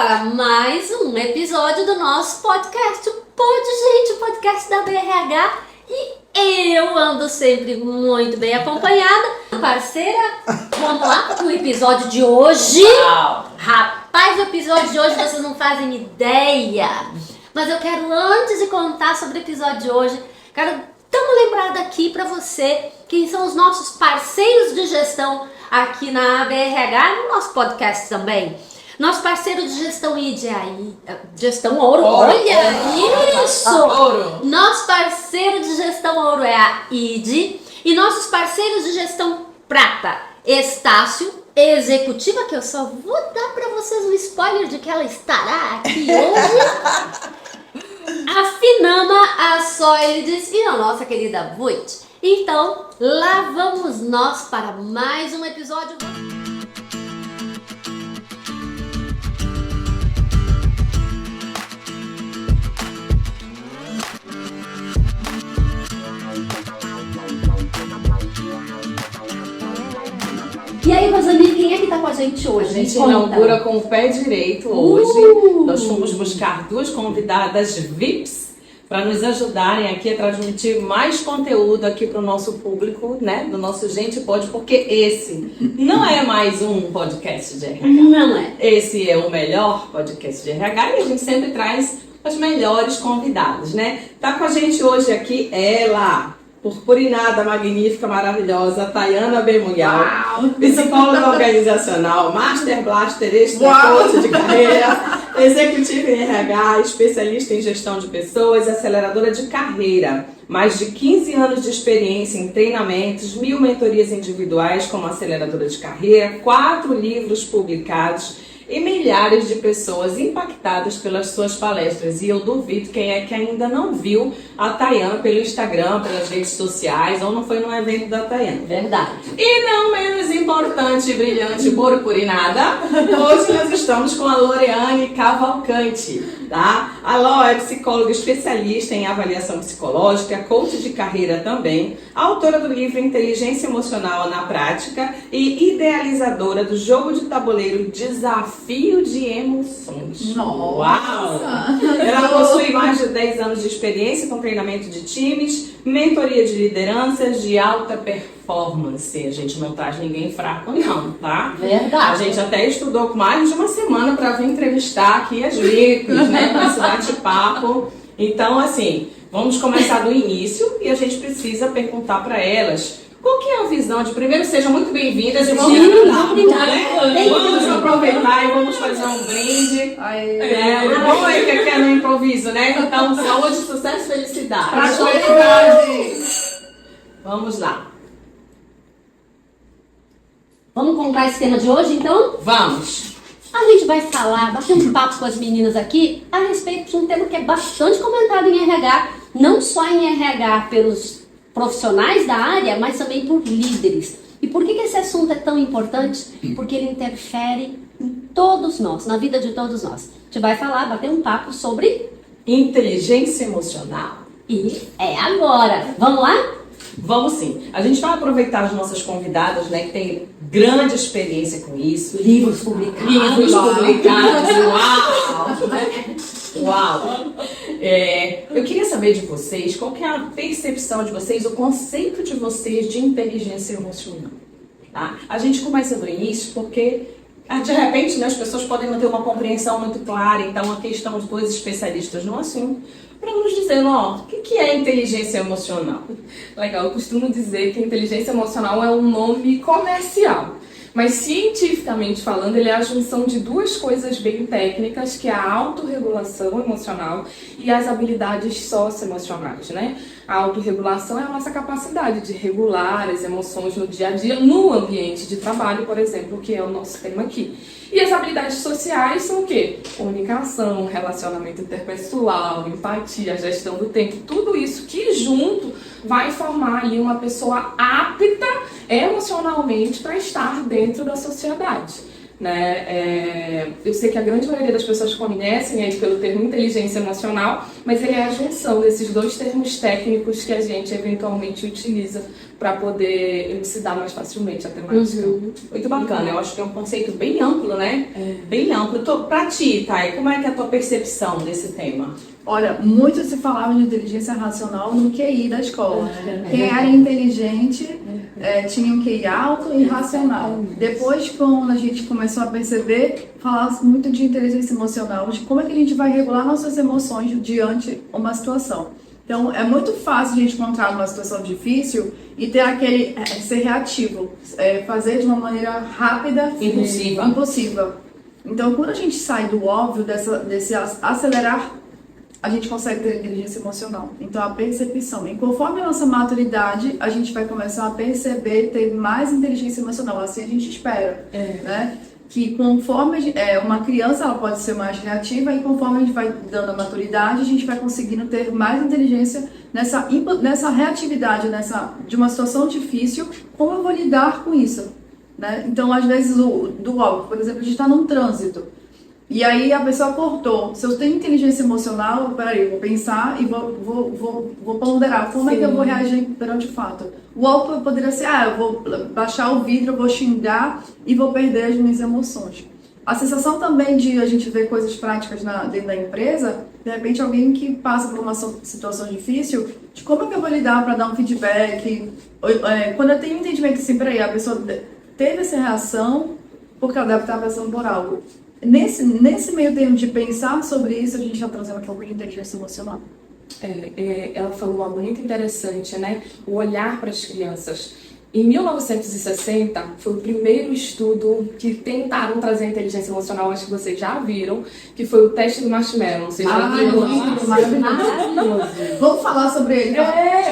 para mais um episódio do nosso podcast, o podcast da BRH. E eu ando sempre muito bem acompanhada. Parceira, vamos lá no episódio de hoje. Rapaz, o episódio de hoje vocês não fazem ideia. Mas eu quero, antes de contar sobre o episódio de hoje, quero dar uma lembrada aqui para você, quem são os nossos parceiros de gestão aqui na BRH, no nosso podcast também. Nosso parceiro de gestão Gestão Ouro. Olha isso! Ouro. Nosso parceiro de gestão Ouro é a ID. E nossos parceiros de gestão Prata, Estácio, Executiva, que eu só vou dar para vocês um spoiler de que ela estará aqui hoje. A Finama, a Sólides e a nossa querida Vuit. Então, lá vamos nós para mais um episódio. E aí, Rosane, quem é que tá com a gente hoje? A gente inaugura com o pé direito hoje. Nós fomos buscar duas convidadas VIPs para nos ajudarem aqui a transmitir mais conteúdo aqui para o nosso público, né? Do nosso Gente Pode, porque esse não é mais um podcast de RH. Não é. Esse é o melhor podcast de RH e a gente sempre traz as melhores convidadas, né? Tá com a gente hoje aqui ela, purpurinada, magnífica, maravilhosa, Tayana Bemunhal, psicóloga organizacional, Master Blaster, extra-coach de carreira, executiva em RH, especialista em gestão de pessoas, aceleradora de carreira, mais de 15 anos de experiência em treinamentos, 1000 mentorias individuais como aceleradora de carreira, 4 livros publicados, e milhares de pessoas impactadas pelas suas palestras. E eu duvido quem é que ainda não viu a Tayana pelo Instagram, pelas redes sociais, ou não foi num evento da Tayana. Verdade. E não menos importante e brilhante, purpurinada, hoje nós estamos com a Loreane Cavalcante, tá? A Ló é psicóloga especialista em avaliação psicológica, coach de carreira também, autora do livro Inteligência Emocional na Prática e idealizadora do jogo de tabuleiro Desafio de Emoções. Nossa. Uau! Ela possui mais de 10 anos de experiência com treinamento de times, mentoria de lideranças de alta performance. A gente não traz ninguém fraco não, tá? Verdade. A gente até estudou com mais de uma semana para vir entrevistar aqui as VIPs, né? Para esse bate-papo. Então, assim, vamos começar do início e a gente precisa perguntar para elas qual que é a visão de... Primeiro, sejam muito bem-vindas e vamos vamos aproveitar e vamos fazer um brinde. O bom é que aqui é no improviso, né? Então, saúde, sucesso e felicidade. Vamos lá. Vamos contar esse tema de hoje, então? Vamos. A gente vai falar, bater um papo com as meninas aqui a respeito de um tema que é bastante comentado em RH, não só em RH pelos profissionais da área, mas também por líderes. E por que esse assunto é tão importante? Porque ele interfere em todos nós, na vida de todos nós. A gente vai falar, bater um papo sobre inteligência emocional. E é agora. Vamos lá? Vamos sim. A gente vai aproveitar as nossas convidadas, né, que tem grande experiência com isso. Livros publicados. Uau! Eu queria saber de vocês, qual que é a percepção de vocês, o conceito de vocês de inteligência emocional. Tá? A gente começa do início porque, de repente, né, as pessoas podem não ter uma compreensão muito clara, então aqui estão os dois especialistas no assunto para nos dizer, o que é inteligência emocional? Legal, eu costumo dizer que inteligência emocional é um nome comercial. Mas cientificamente falando, ele é a junção de duas coisas bem técnicas, que é a autorregulação emocional e as habilidades socioemocionais, né? A autorregulação é a nossa capacidade de regular as emoções no dia a dia, no ambiente de trabalho, por exemplo, que é o nosso tema aqui. E as habilidades sociais são o quê? Comunicação, relacionamento interpessoal, empatia, gestão do tempo, tudo isso que junto vai formar aí uma pessoa apta emocionalmente para estar dentro da sociedade. né? Eu sei que a grande maioria das pessoas conhecem aí pelo termo inteligência emocional, mas ele é a junção desses dois termos técnicos que a gente eventualmente utiliza para poder elucidar mais facilmente a temática. Muito bacana, eu acho que é um conceito bem amplo, né? Bem amplo. Pra ti, Thay, como é que é a tua percepção desse tema? Olha, muito se falava de inteligência racional no QI da escola. Quem era inteligente tinha um QI alto e racional. Depois, quando a gente começou a perceber, falava muito de inteligência emocional, de como é que a gente vai regular nossas emoções diante de uma situação. Então, é muito fácil a gente encontrar uma situação difícil e ter aquele ser reativo, fazer de uma maneira rápida, impulsiva. Então, quando a gente sai do óbvio, desse acelerar, a gente consegue ter inteligência emocional. Então, a percepção. E conforme a nossa maturidade, a gente vai começar a perceber, ter mais inteligência emocional. Assim a gente espera, né? Que conforme uma criança, ela pode ser mais reativa, e conforme a gente vai dando a maturidade, a gente vai conseguindo ter mais inteligência nessa reatividade, de uma situação difícil, como eu vou lidar com isso, né? Então, às vezes, do óbvio, por exemplo, a gente está num trânsito, e aí a pessoa cortou. Se eu tenho inteligência emocional, peraí, eu vou pensar e vou ponderar como é que eu vou reagir perante o fato. O óbvio poderia ser, eu vou baixar o vidro, eu vou xingar e vou perder as minhas emoções. A sensação também de a gente ver coisas práticas dentro da empresa, de repente alguém que passa por uma situação difícil, de como é que eu vou lidar para dar um feedback. Quando eu tenho entendimento assim, peraí, a pessoa teve essa reação porque ela deve estar passando por algo. Nesse meio termo de pensar sobre isso, a gente já trazendo aqui alguma inteligência emocional. Ela falou algo muito interessante, né? O olhar para as crianças. Em 1960, foi o primeiro estudo que tentaram trazer a inteligência emocional, acho que vocês já viram, que foi o teste do marshmallow. Vocês já viram? Maravilhoso. Vamos falar sobre ele.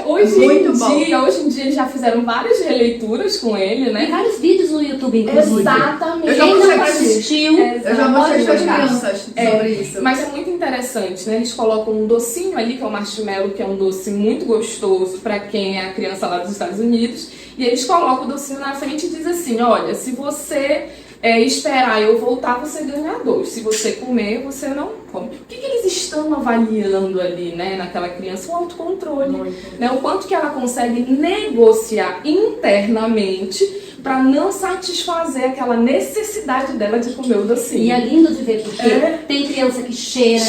Hoje em dia eles já fizeram várias releituras com ele, né? Tem vários vídeos no YouTube, inclusive. Exatamente. Eu já Quem mostrei não pra assistiu, Eu já mostrei para as crianças sobre isso. Mas é muito interessante, né? Eles colocam um docinho ali, que é o marshmallow, que é um doce muito gostoso para quem é a criança lá dos Estados Unidos. E eles colocam o docinho na frente e dizem assim, olha, se você esperar eu voltar, você ganha 2. Se você comer, você não come. O que eles estão avaliando ali, né, naquela criança? O autocontrole. Né? O quanto que ela consegue negociar internamente para não satisfazer aquela necessidade dela de comer o docinho. E é lindo de ver, porque tem criança que cheira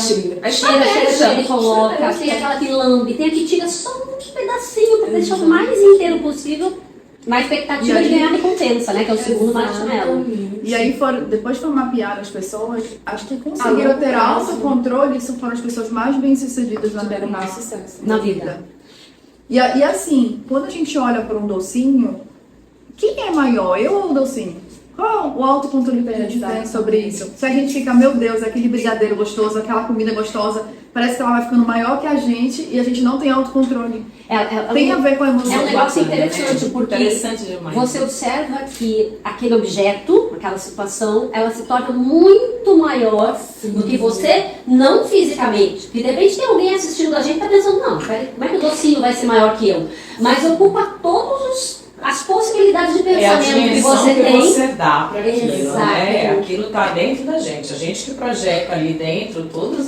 e coloca, tem aquela que lambe, tem a que tira só um pedacinho para deixar o mais inteiro possível, na expectativa de ganhar recompensa, né? Que é o segundo marshmallow. E aí, depois que mapearam as pessoas, acho que conseguiram ter autocontrole, isso foram as pessoas mais bem-sucedidas na vida. E assim, quando a gente olha para um docinho, quem é maior, eu ou o docinho? Qual o autocontrole que a gente tem sobre isso? Se a gente fica, meu Deus, aquele brigadeiro gostoso, aquela comida gostosa, parece que ela vai ficando maior que a gente e a gente não tem autocontrole. Tem a ver com a emoção. É um negócio interessante, porque interessante demais. Você observa que aquele objeto, aquela situação, ela se torna muito maior do que você, não fisicamente. Porque de repente tem alguém assistindo a gente e tá pensando, não, peraí, como é que o docinho vai ser maior que eu? Mas ocupa todas as possibilidades de pensamento que você tem. Você dá para aquilo, Exato. né? Aquilo tá dentro da gente. A gente que projeta ali dentro todos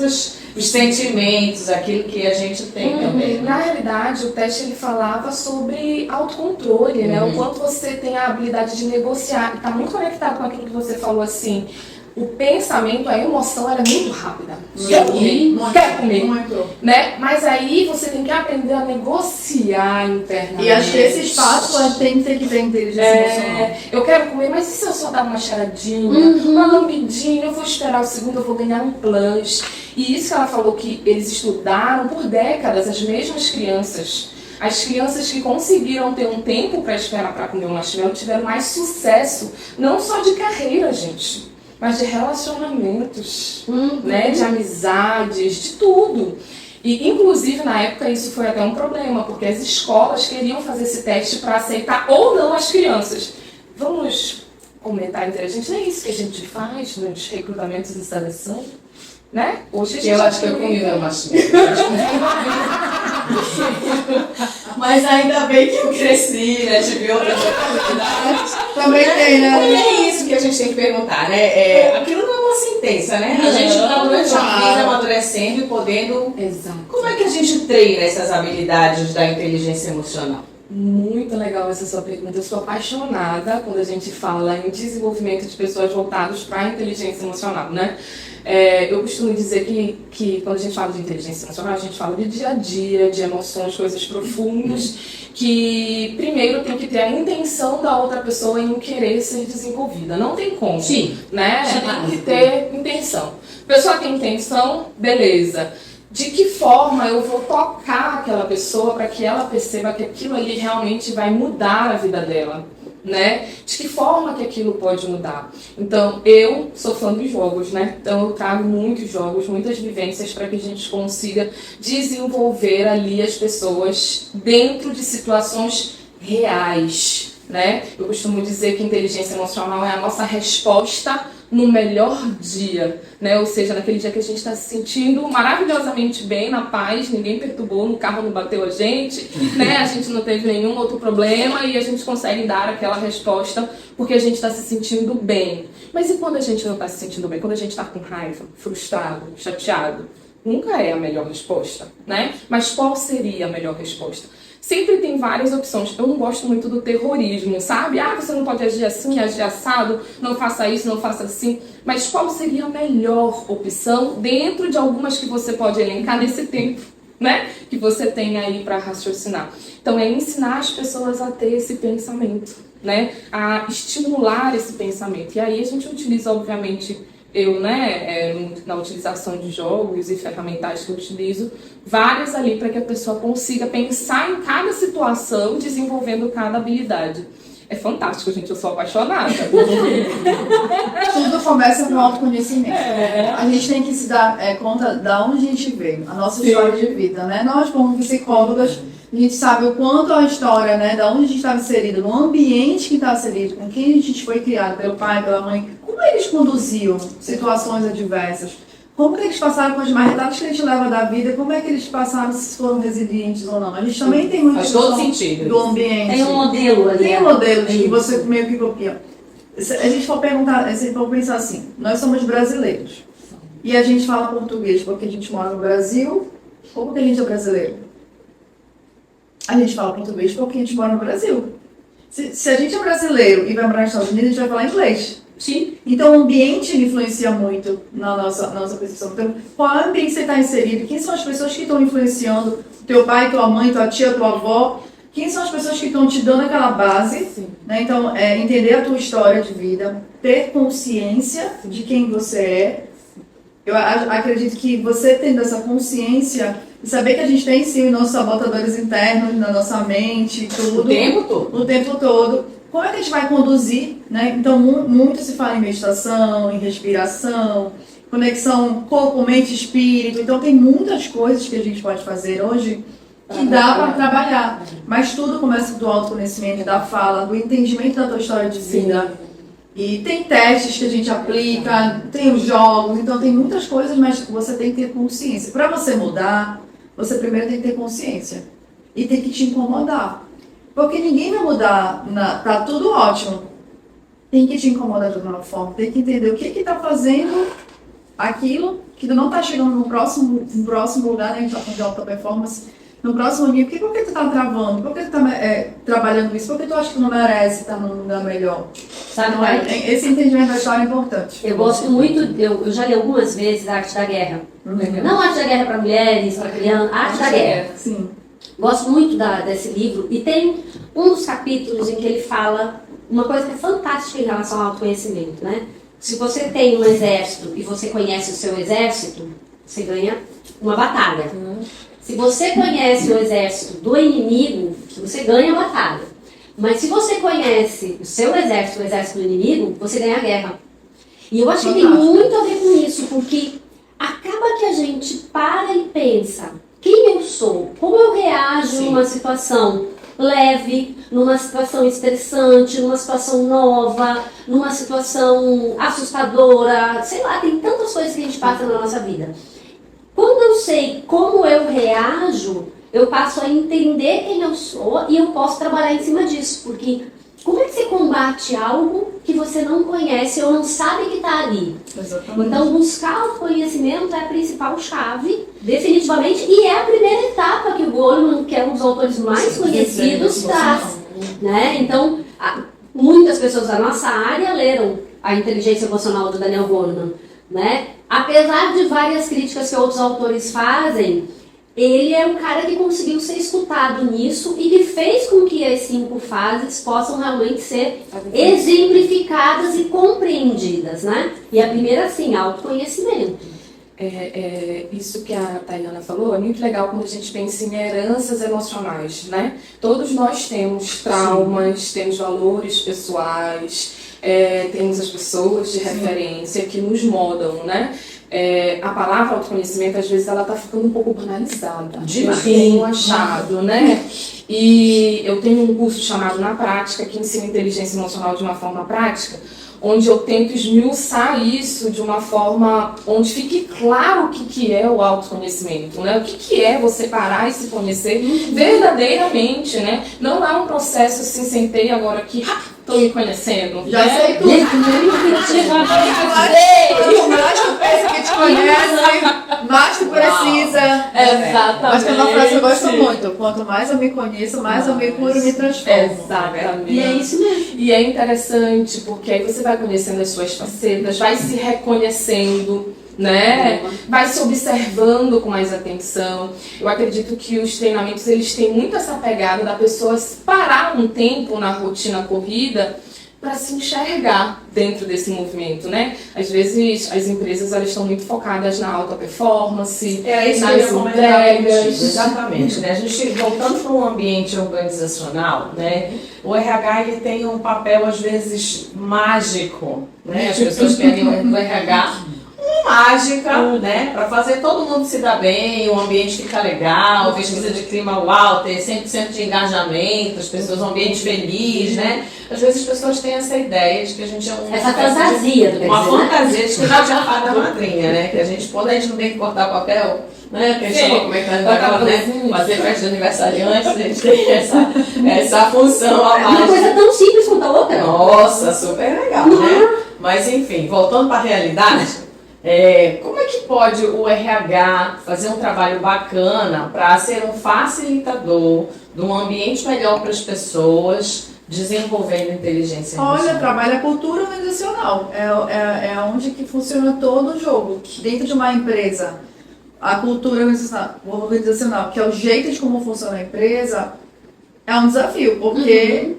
os sentimentos, aquilo que a gente tem também. Na realidade, o teste ele falava sobre autocontrole, né? O quanto você tem a habilidade de negociar. Está muito conectado com aquilo que você falou assim. O pensamento, a emoção era muito rápida. Quero comer, né? Mas aí você tem que aprender a negociar internamente. E acho que esse espaço tem que ter inteligência emocional. Eu quero comer, mas e se eu só dar uma cheiradinha, uma lambidinha, eu vou esperar o segundo, eu vou ganhar um plus. E isso ela falou que eles estudaram por décadas, as mesmas crianças. As crianças que conseguiram ter um tempo para esperar para comer um marshmallow tiveram mais sucesso, não só de carreira, gente, mas de relacionamentos, né, de amizades, de tudo. E, inclusive, na época, isso foi até um problema, porque as escolas queriam fazer esse teste para aceitar ou não as crianças. Vamos comentar entre a gente, não é isso que a gente faz nos recrutamentos de seleção? Né? Hoje a gente acho que eu comi meu marshmallow. Mas ainda bem que eu cresci, né? Tive outras oportunidades. Também tem, né? É isso, isso que a gente tem que perguntar, né? Aquilo não é uma sentença, né? A gente está durante a vida amadurecendo e podendo... Exato. Como é que a gente treina essas habilidades da inteligência emocional? Muito legal essa sua pergunta. Eu sou apaixonada quando a gente fala em desenvolvimento de pessoas voltadas para a inteligência emocional, né? Eu costumo dizer que quando a gente fala de inteligência emocional, a gente fala de dia a dia, de emoções, coisas profundas, que primeiro tem que ter a intenção da outra pessoa em querer ser desenvolvida. Não tem como, Sim. né? Tem que ter intenção. A pessoa tem intenção, beleza. De que forma eu vou tocar aquela pessoa para que ela perceba que aquilo ali realmente vai mudar a vida dela, né? De que forma que aquilo pode mudar. Então, eu sou fã dos jogos, né? Então, eu trago muitos jogos, muitas vivências para que a gente consiga desenvolver ali as pessoas dentro de situações reais, né? Eu costumo dizer que inteligência emocional é a nossa resposta no melhor dia, né? Ou seja, naquele dia que a gente está se sentindo maravilhosamente bem, na paz, ninguém perturbou, no carro não bateu a gente, né? A gente não teve nenhum outro problema e a gente consegue dar aquela resposta porque a gente está se sentindo bem. Mas e quando a gente não está se sentindo bem? Quando a gente está com raiva, frustrado, chateado? Nunca é a melhor resposta, né? Mas qual seria a melhor resposta? Sempre tem várias opções. Eu não gosto muito do terrorismo, sabe? Você não pode agir assim, agir assado, não faça isso, não faça assim. Mas qual seria a melhor opção dentro de algumas que você pode elencar nesse tempo, né? Que você tem aí para raciocinar. Então, é ensinar as pessoas a ter esse pensamento, né? A estimular esse pensamento. E aí a gente utiliza, obviamente, na utilização de jogos e ferramentais que eu utilizo, várias ali para que a pessoa consiga pensar em cada situação, desenvolvendo cada habilidade. É fantástico, gente, eu sou apaixonada. Tudo começa com autoconhecimento. A gente tem que se dar conta de onde a gente veio, a nossa história de vida, né? Nós, como psicólogas, a gente sabe o quanto a história, né, de onde a gente estava inserido, no ambiente que estava inserido, com quem a gente foi criado, pelo pai, pela mãe, como eles conduziam situações adversas, como que eles passaram com as marretadas que a gente leva da vida, como é que eles passaram, se foram resilientes ou não. A gente também tem muito Faz todo sentido do ambiente. Tem um modelo ali. Tem modelos que você meio que copia. Se a gente for perguntar, se for pensar assim, nós somos brasileiros e a gente fala português porque a gente mora no Brasil, como que a gente é brasileiro? A gente fala português porque a gente mora no Brasil. Se a gente é brasileiro e vai morar nos Estados Unidos, a gente vai falar inglês. Sim. Então o ambiente influencia muito na nossa percepção. Então, qual é o ambiente que você está inserido? Quem são as pessoas que estão influenciando? Teu pai, tua mãe, tua tia, tua avó? Quem são as pessoas que estão te dando aquela base? Né? Então, entender a tua história de vida, ter consciência de quem você é. Eu acredito que você tendo essa consciência e saber que a gente tem sim os nossos sabotadores internos na nossa mente, tudo. O tempo todo. O tempo todo. Como é que a gente vai conduzir, né? Então, muito se fala em meditação, em respiração, conexão corpo, mente e espírito. Então, tem muitas coisas que a gente pode fazer hoje que dá para trabalhar. Mas tudo começa do autoconhecimento, da fala, do entendimento da tua história de vida. E tem testes que a gente aplica, tem os jogos, então tem muitas coisas, mas você tem que ter consciência. Para você mudar, você primeiro tem que ter consciência. E tem que te incomodar. Porque ninguém vai mudar, tá tudo ótimo. Tem que te incomodar de alguma forma, tem que entender o que está fazendo aquilo que não está chegando no próximo lugar, né? A gente está falando de alta performance. No próximo nível, por que tu tá travando? Por que tu tá trabalhando isso? Por que tu acha que não merece estar num lugar melhor? Sabe, Não é? Esse entendimento da história é importante. Eu gosto muito, eu já li algumas vezes a Arte da Guerra. Não a Arte da Guerra para mulheres, para crianças, a Arte da Guerra. Sim. Gosto muito desse livro. E tem um dos capítulos em que ele fala uma coisa que é fantástica em relação ao autoconhecimento, né? Se você tem um exército e você conhece o seu exército, você ganha uma batalha. Se você conhece o exército do inimigo, você ganha a batalha. Mas se você conhece o seu exército, o exército do inimigo, você ganha a guerra. E eu acho que tem muito a ver com isso, porque acaba que a gente para e pensa, quem eu sou? Como eu reajo numa situação leve, numa situação estressante, numa situação nova, numa situação assustadora, sei lá, tem tantas coisas que a gente passa na nossa vida. Quando eu sei como eu reajo, eu passo a entender quem eu sou e eu posso trabalhar em cima disso. Porque como é que você combate algo que você não conhece ou não sabe que está ali. Exatamente. Então, buscar autoconhecimento é a principal chave, definitivamente, e é a primeira etapa que o Goleman, que é um dos autores mais conhecidos, traz. Né? Então, muitas pessoas da nossa área leram a Inteligência Emocional do Daniel Goleman. Né? Apesar de várias críticas que outros autores fazem, ele é um cara que conseguiu ser escutado nisso e que fez com que as 5 fases possam realmente ser exemplificadas e compreendidas, né? E a primeira, assim, autoconhecimento. Isso que a Tayana falou é muito legal quando a gente pensa em heranças emocionais, né? Todos nós temos traumas, temos valores pessoais, temos as pessoas de referência que nos moldam, né? A palavra autoconhecimento, às vezes, ela tá ficando um pouco banalizada. Eu tenho achado, né? E eu tenho um curso chamado Na Prática, que ensina inteligência emocional de uma forma prática, onde eu tento esmiuçar isso de uma forma onde fique claro o que é o autoconhecimento, né? O que é você parar e se conhecer verdadeiramente, né? Não é um processo assim, sentei agora aqui, tô me conhecendo. Já né? sei tudo. Quanto mais tu pensa que te conhece, mais tu precisa. Exatamente. Mas tem uma frase que eu gosto muito. Quanto mais eu me conheço, mais eu me curo e me transformo. Exatamente. E é isso mesmo. E é interessante porque aí você vai conhecendo as suas facetas, vai se reconhecendo, né? Vai se observando com mais atenção. Eu acredito que os treinamentos, eles têm muito essa pegada da pessoa parar um tempo na rotina corrida para se enxergar dentro desse movimento, né? Às vezes as empresas, elas estão muito focadas na alta performance, isso que eu nas ia comentar contigo. entregas. Exatamente, né? A gente, voltando para um ambiente organizacional, né? O RH, ele tem um papel, às vezes, mágico, né? As pessoas querem o RH mágica, né? Para fazer todo mundo se dar bem, o ambiente ficar legal, pesquisa de clima uau, ter 100% de engajamento, as pessoas, um ambiente feliz, né? Às vezes as pessoas têm essa ideia de que a gente é Essa fantasia do uma Brasil, né? fantasia de que a gente é a fada madrinha, né? Que a gente, quando a gente não tem que cortar papel, né? Que a gente estava comentando agora, né? Fazer festa de aniversariante, a gente tem essa função a mais. Uma coisa tão simples quanto a outra. Nossa, super legal, né? Mas enfim, voltando para a realidade, como é que pode o RH fazer um trabalho bacana para ser um facilitador de um ambiente melhor para as pessoas, desenvolvendo inteligência emocional? Olha, trabalha a cultura organizacional. É onde que funciona todo o jogo. Dentro de uma empresa, a cultura organizacional, que é o jeito de como funciona a empresa, é um desafio, porque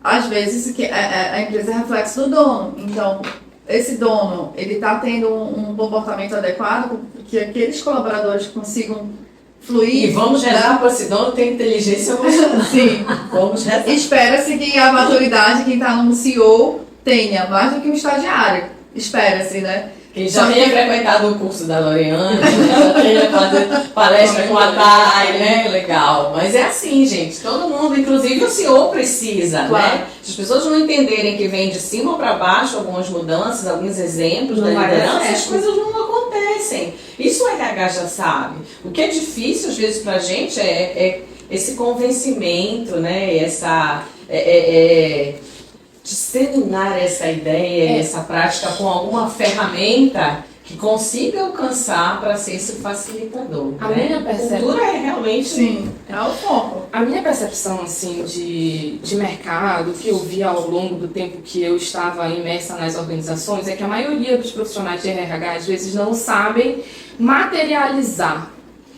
às vezes a empresa é reflexo do dono. Então, esse dono, ele está tendo um comportamento adequado, que aqueles colaboradores consigam fluir. E vamos rezar para esse dono ter inteligência emocional. Sim. Vamos rezar. Espera-se que a maturidade, quem está no CEO, tenha mais do que um estagiário. Espera-se, né? Quem já tenha frequentado o curso da Loreane, né? Já tenha fazer palestra com a Thay, né? Legal. Mas é assim, gente. Todo mundo, inclusive o CEO, precisa, Claro. né? Se as pessoas não entenderem que vem de cima para baixo algumas mudanças, alguns exemplos Não da vai dar liderança, certo. as coisas não acontecem. Isso o RH já sabe. O que é difícil, às vezes, pra gente é esse convencimento, né? Essa... disseminar essa ideia, essa prática com alguma ferramenta que consiga alcançar para ser esse facilitador. A né? minha percepção- Cultura é realmente... Sim, é o foco. A minha percepção assim, de mercado, que eu vi ao longo do tempo que eu estava imersa nas organizações, é que a maioria dos profissionais de RH às vezes não sabem materializar,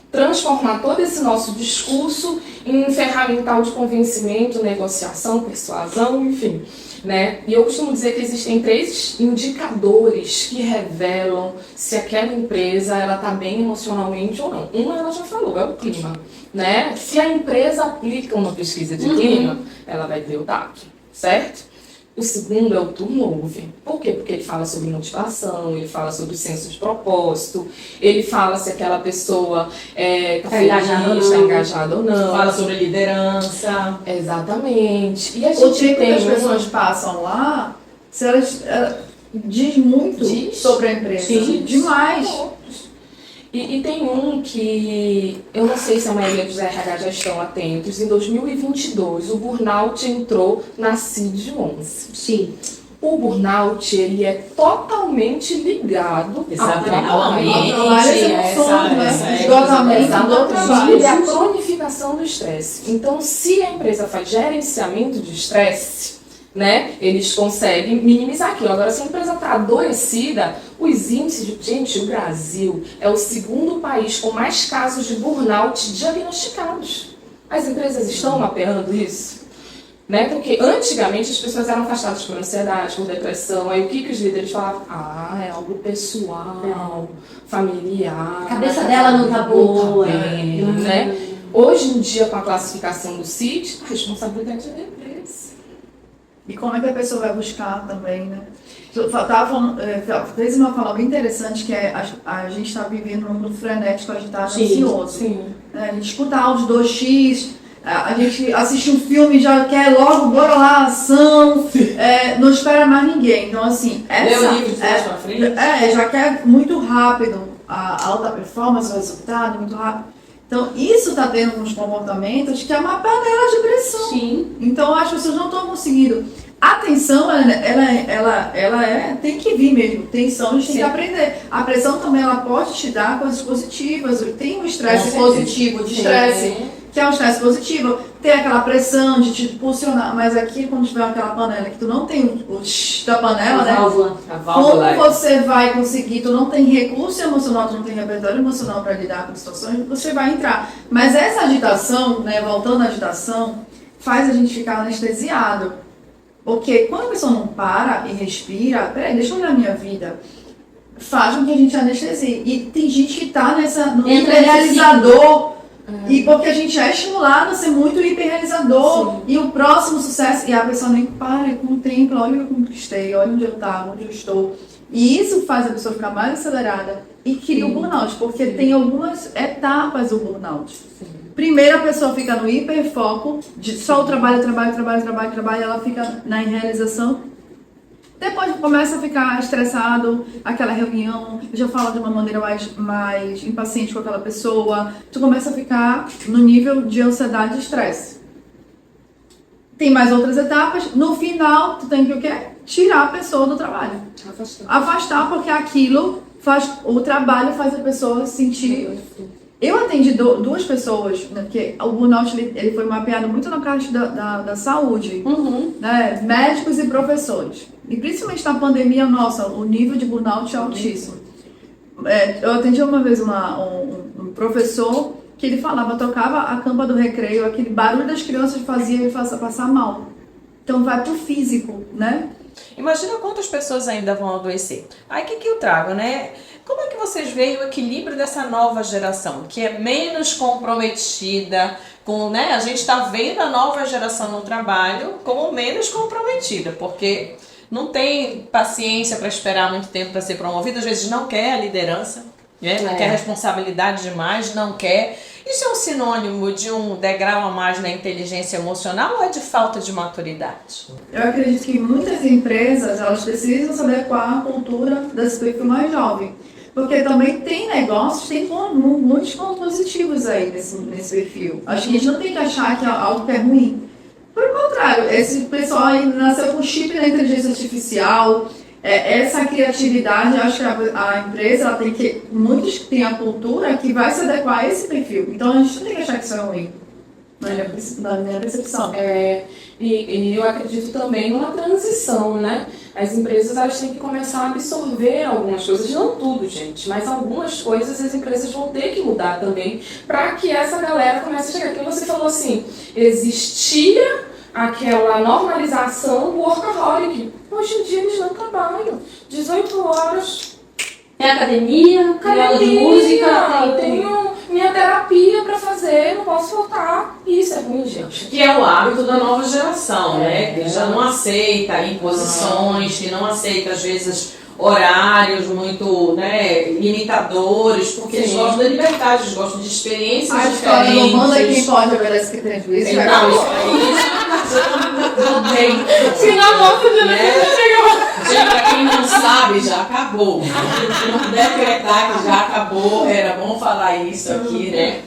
transformar todo esse nosso discurso em um ferramental de convencimento, negociação, persuasão, enfim. Né? E eu costumo dizer que existem 3 indicadores que revelam se aquela empresa está bem emocionalmente ou não. Uma ela já falou, é o clima. Né? Se a empresa aplica uma pesquisa de clima, ela vai ter o dado, certo? O segundo é o turnover. Por quê? Porque ele fala sobre motivação, ele fala sobre senso de propósito, ele fala se aquela pessoa está engajada ou não. Fala sobre liderança. Exatamente. E a O gente tempo que tem as pessoas passam lá, se elas diz muito sobre a empresa. Sim. Demais. E tem um que eu não sei se a maioria dos RH já estão atentos. Em 2022, o burnout entrou na CID-11. Sim. O burnout, ele é totalmente ligado Exatamente. ao Ao ambiente, esgotamento do trabalho. e a cronificação do estresse. Então, se a empresa faz gerenciamento de estresse, né, eles conseguem minimizar aquilo. Agora, se a empresa está adoecida, os índices de... Gente, o Brasil é o segundo país com mais casos de burnout diagnosticados. As empresas estão mapeando isso? Né? Porque antigamente as pessoas eram afastadas por ansiedade, por depressão. Aí o que os líderes falavam? É algo pessoal, familiar. A cabeça dela não tá boa. Né? Hoje em dia, com a classificação do CID, a responsabilidade é da empresa. E como é que a pessoa vai buscar também, né? Fez uma fala bem interessante, que é a gente está vivendo num mundo frenético, agitado, ansioso. Sim. A gente escuta áudio 2x, a gente assiste um filme e já quer logo, bora lá, ação, não espera mais ninguém. Então, assim, Lê o livro de trás pra frente. já quer muito rápido a alta performance, o resultado, muito rápido. Então, isso está tendo uns comportamentos que é uma panela de pressão. Sim. Então, as pessoas não estão conseguindo. A tensão, ela tem que vir mesmo. Tensão a gente tem que aprender. A pressão também, ela pode te dar coisas positivas. Tem um estresse positivo de estresse, que é um estresse positivo. Tem aquela pressão de te impulsionar. Mas aqui, quando tiver aquela panela, que tu não tem o tch da panela, né? A válvula. Como você vai conseguir, tu não tem recurso emocional, tu não tem repertório emocional para lidar com situações, você vai entrar. Mas essa agitação, né, voltando à agitação, faz a gente ficar anestesiado. Porque quando a pessoa não para e respira, peraí, deixa eu olhar a minha vida, faz com que a gente anestesie. E tem gente que tá no hiperrealizador, e porque a gente é estimulado a ser muito hiperrealizador, e o próximo sucesso, e a pessoa nem para e contempla, olha o que eu conquistei, olha onde eu estava, onde eu estou. E isso faz a pessoa ficar mais acelerada e cria o burnout, porque tem algumas etapas do burnout. Primeiro a pessoa fica no hiperfoco, de só o trabalho, ela fica na irrealização. Depois começa a ficar estressado, aquela reunião, já fala de uma maneira mais impaciente com aquela pessoa, tu começa a ficar no nível de ansiedade e estresse. Tem mais outras etapas, no final tu tem que o quê? Tirar a pessoa do trabalho. Afastar, porque aquilo o trabalho faz a pessoa sentir... Eu atendi duas pessoas, né, porque o burnout ele foi mapeado muito na parte da saúde, né, médicos e professores. E principalmente na pandemia, nossa, o nível de burnout é altíssimo. Eu atendi uma vez um professor que ele tocava a campa do recreio, aquele barulho das crianças fazia ele passar mal. Então vai pro físico, né? Imagina quantas pessoas ainda vão adoecer. Aí o que eu trago, né? Como é que vocês veem o equilíbrio dessa nova geração, que é menos comprometida com, né? A gente está vendo a nova geração no trabalho como menos comprometida, porque não tem paciência para esperar muito tempo para ser promovida, às vezes não quer a liderança, né? Não quer responsabilidade demais, não quer. Isso é um sinônimo de um degrau a mais na inteligência emocional ou é de falta de maturidade? Eu acredito que muitas empresas, elas precisam se adequar à cultura desse perfil mais jovem. Porque também tem negócios, tem muitos pontos positivos aí nesse perfil. Acho que a gente não tem que achar que é algo que é ruim. Por contrário, esse pessoal aí nasceu com chip da inteligência artificial, essa criatividade, acho que a empresa ela tem que... Muitos têm a cultura que vai se adequar a esse perfil. Então a gente não tem que achar que isso é ruim, na minha percepção. E eu acredito também numa transição, né? As empresas elas têm que começar a absorver algumas coisas, não tudo, gente, mas algumas coisas as empresas vão ter que mudar também para que essa galera comece a chegar. Porque você falou assim, existia aquela normalização do workaholic. Hoje em dia eles não trabalham 18 horas. Tem academia, tem aula de música, tenho minha terapia pra fazer, não posso faltar. Isso é ruim, gente. Que é o hábito da nova geração, né? Que já não aceita imposições, que não aceita, às vezes, horários muito, né, limitadores, porque eles gostam da liberdade, eles gostam de experiências a diferentes. A história não manda quem pode, obedece quem tem juízo. Então, isso bem. Se na volta de Gente, pra quem não sabe, já acabou. Não decretar que já acabou, era bom falar isso aqui, né?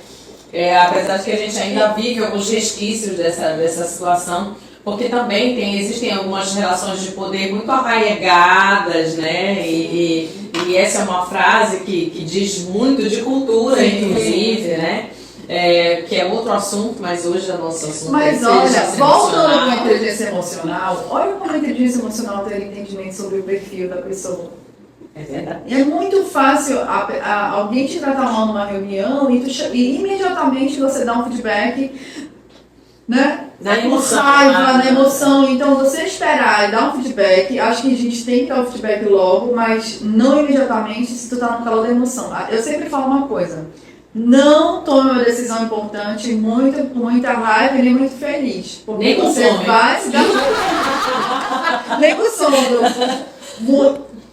Apesar de que a gente ainda vive alguns resquícios dessa situação, Porque também existem algumas relações de poder muito arraigadas, né? E essa é uma frase que diz muito de cultura, inclusive, né? Que é outro assunto, mas hoje é nosso assunto. Mas olha, voltando com a inteligência emocional, olha como a inteligência emocional tem entendimento sobre o perfil da pessoa. É verdade. E é muito fácil alguém te tratar mal numa reunião e imediatamente você dá um feedback, né? Na emoção. Raiva, na emoção. Então, você esperar e dar um feedback, acho que a gente tem que dar o feedback logo, mas não imediatamente se tu tá no calor da emoção. Eu sempre falo uma coisa. Não tome uma decisão importante com muita raiva e nem muito feliz. Porque Nem com você fome. vai se dar... nem com sono.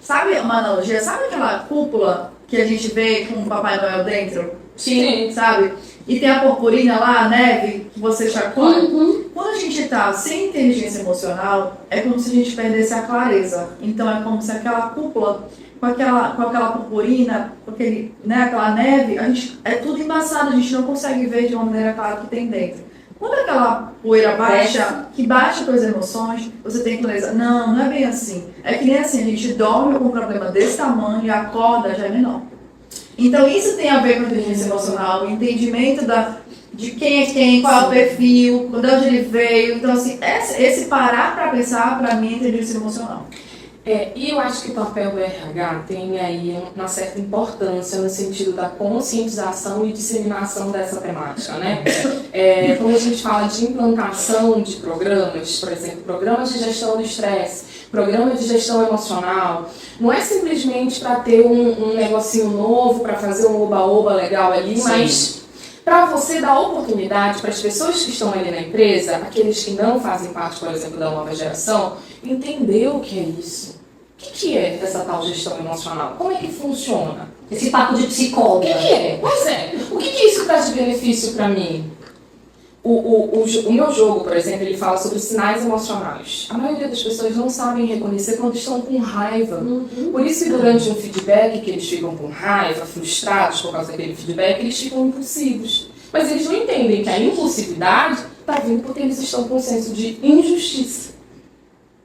Sabe uma analogia? Sabe aquela cúpula que a gente vê com o Papai Noel dentro? Sim. Sabe? E tem a purpurina lá, a neve, que você chacoalha. Quando a gente tá sem inteligência emocional, é como se a gente perdesse a clareza. Então é como se aquela cúpula, com aquela purpurina, com aquela neve, é tudo embaçado, a gente não consegue ver de uma maneira clara o que tem dentro. Quando aquela poeira baixa, que baixa para as emoções, você tem clareza. Não é bem assim. É que nem assim, a gente dorme com um problema desse tamanho e acorda já é menor. Então isso tem a ver com a inteligência emocional, o entendimento de quem é quem, qual é o perfil, de onde ele veio. Então assim, esse parar para pensar, para mim, é inteligência emocional. E eu acho que o papel do RH tem aí uma certa importância no sentido da conscientização e disseminação dessa temática, né? Quando a gente fala de implantação de programas, por exemplo, programas de gestão do estresse, programas de gestão emocional, não é simplesmente para ter um negocinho novo, para fazer um oba-oba legal ali, Sim. mas para você dar oportunidade para as pessoas que estão ali na empresa, aqueles que não fazem parte, por exemplo, da nova geração, entender o que é isso. O que é essa tal gestão emocional? Como é que funciona? Esse papo de O psicóloga. que é? Pois é. O que isso traz de benefício para mim? O meu jogo, por exemplo, ele fala sobre sinais emocionais. A maioria das pessoas não sabem reconhecer quando estão com raiva. Por isso, durante um feedback que eles ficam com raiva, frustrados por causa daquele feedback, eles ficam impulsivos. Mas eles não entendem que a impulsividade está vindo porque eles estão com um senso de injustiça.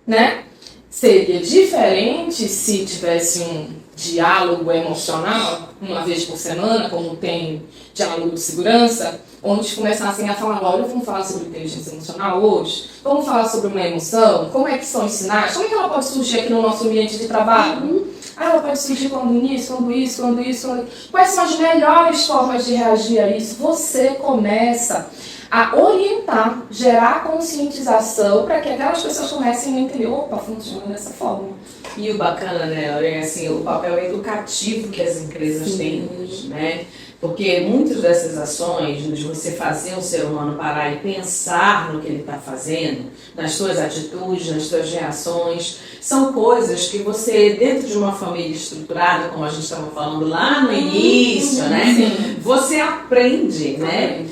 Né? Seria diferente se tivesse um diálogo emocional, uma vez por semana, como tem diálogo de segurança, onde começassem a falar, olha, vamos falar sobre inteligência emocional hoje? Vamos falar sobre uma emoção? Como é que são os sinais? Como é que ela pode surgir aqui no nosso ambiente de trabalho? Ela pode surgir quando isso, quando isso, quando isso, quando... Quais são as melhores formas de reagir a isso? Você começa a orientar, gerar conscientização para que aquelas pessoas comecem a entender, opa, funciona dessa forma. E o bacana, né, Lorena, assim, o papel educativo que as empresas têm hoje, né? Porque muitas dessas ações, de você fazer o ser humano parar e pensar no que ele está fazendo, nas suas atitudes, nas suas reações, são coisas que você, dentro de uma família estruturada, como a gente estava falando lá no início, né? Você aprende, né?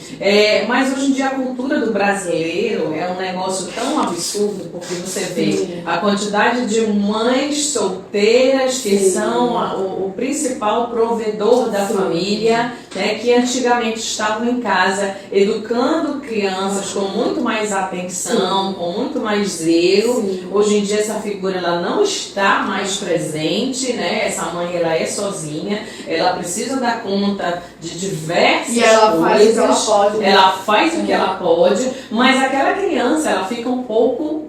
Mas hoje em dia a cultura do brasileiro é um negócio tão absurdo, porque você vê a quantidade de mães solteiras que são o principal provedor da família, né, que antigamente estavam em casa educando crianças com muito mais atenção, com muito mais zelo. Hoje em dia essa figura ela não está mais presente, né? Essa mãe ela é sozinha, ela precisa dar conta de diversas E ela faz o que ela coisas. pode. Ela faz o que ela pode, mas aquela criança ela fica um pouco...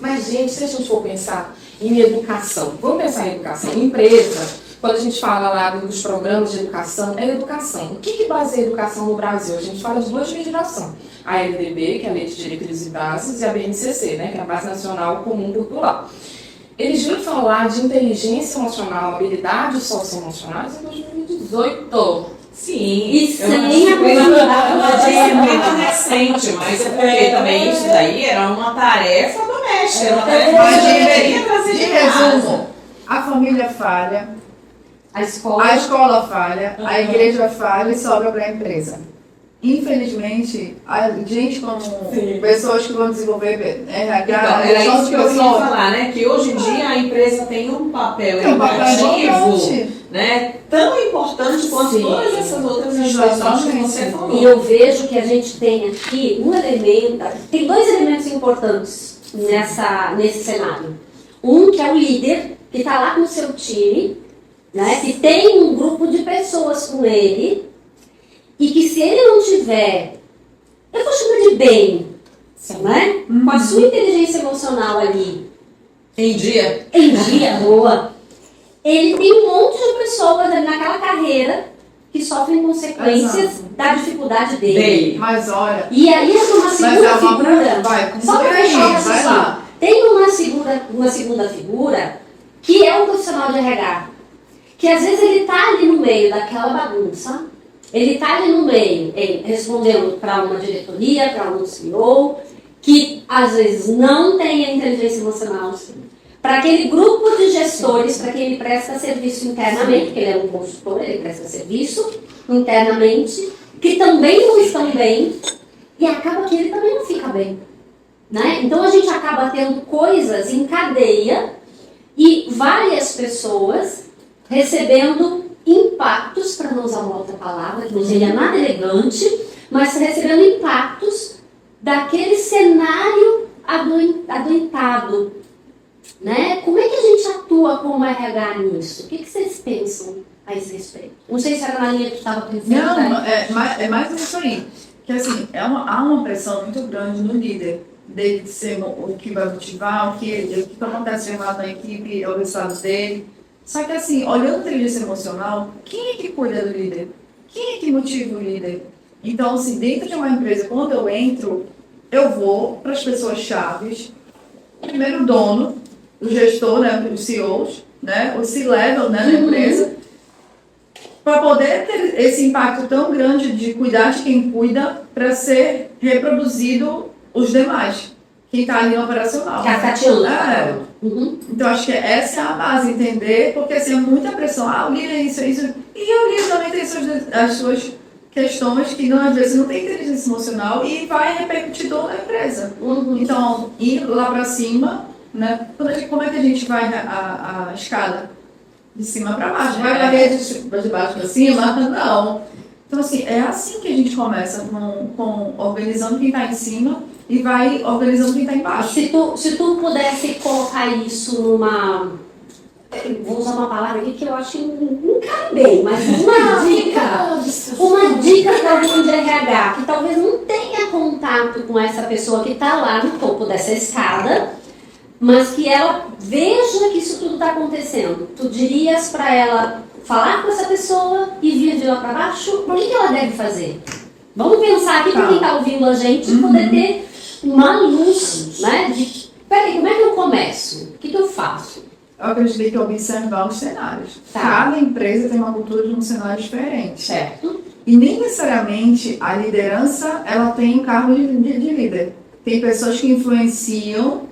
Mas, gente, se a gente for pensar em educação, vamos pensar em educação, em empresa. Quando a gente fala lá dos programas de educação, é educação. O que baseia a educação no Brasil? A gente fala de duas legislações. A LDB, que é a Lei de Diretrizes e Bases, e a BNCC, né, que é a Base Nacional Comum Curricular. Eles vêm falar de inteligência emocional, habilidades socioemocionais em 2018. Sim, E sem a possibilidade é muito recente, mas é porque também isso daí era uma tarefa doméstica, era uma tarefa Mas, que deveria trazer de de casa. resumo, a família falha, A escola. a escola falha, a igreja falha e sobra para a empresa. Infelizmente, a gente como pessoas que vão desenvolver RH, Então, era gestão isso de que eu ia pessoas, falar, né? Que hoje em dia a empresa tem um papel tem um papel educativo, importante. né? Tão importante quanto Sim. todas essas outras instituições que você falou. E eu vejo que a gente tem aqui um elemento, tem dois elementos importantes nesse cenário. Um que é o líder, que está lá com o seu time, né, que tem um grupo de pessoas com ele, e que se ele não tiver, eu vou chamar de bem, né, com a sua inteligência emocional ali, Em dia. em dia, boa, ele tem um monte de pessoas ali naquela carreira que sofrem consequências da dificuldade dele. Mas olha, E aí é uma mas segunda é uma figura. vai, Só para aí, fechar o vai raciocínio. lá. Tem uma segunda figura que é o profissional de RH. Que às vezes ele está ali no meio daquela bagunça. Ele está ali no meio, respondendo para uma diretoria, para um CEO, que às vezes não tem a inteligência emocional. Para aquele grupo de gestores, para quem ele presta serviço internamente, porque ele é um consultor, ele presta serviço internamente, que também não estão bem, e acaba que ele também não fica bem. Né? Então a gente acaba tendo coisas em cadeia e várias pessoas recebendo impactos, para não usar uma outra palavra, que não seria nada elegante, mas recebendo impactos daquele cenário adoentado. Né? Como é que a gente atua como RH nisso? O que vocês pensam a esse respeito? Não sei se era na linha que estava pensando. Não, né? é mais isso aí. Que assim, há uma pressão muito grande no líder, dele ser o que vai motivar, o que acontece lá na equipe, é o resultado dele. Só que assim, olhando a inteligência emocional, quem é que cuida do líder? Quem é que motiva o líder? Então, assim, dentro de uma empresa, quando eu entro, eu vou para as pessoas chaves. Primeiro o dono, o gestor, né, os CEOs, né, o C-level, né, da empresa, para poder ter esse impacto tão grande de cuidar de quem cuida, para ser reproduzido os demais, quem está ali no operacional. Cascateando. É. Então, acho que essa é a base, entender, porque assim, é muita pressão. O líder é isso, e o líder também tem as suas questões que às vezes não tem inteligência emocional e vai repercutir toda a empresa. Então, ir lá para cima, né? Como é que a gente vai a escada? De cima para baixo. Vai varrer de baixo para cima? Não. Então, assim, é assim que a gente começa, com organizando quem está em cima e vai organizando quem está embaixo. Se tu pudesse colocar isso numa... Vou usar uma palavra aqui que eu acho que não cabe bem, mas uma dica para alguém de RH que talvez não tenha contato com essa pessoa que está lá no topo dessa escada, mas que ela veja que isso tudo está acontecendo. Tu dirias para ela falar com essa pessoa e vir de lá para baixo? O que ela deve fazer? Vamos pensar aqui para quem está ouvindo a gente poder ter uma luz, né? De, peraí, como é que eu começo? O que eu faço? Eu acredito que observar os cenários. Tá. Cada empresa tem uma cultura de um cenário diferente. Certo. E nem necessariamente a liderança ela tem um cargo de líder. Tem pessoas que influenciam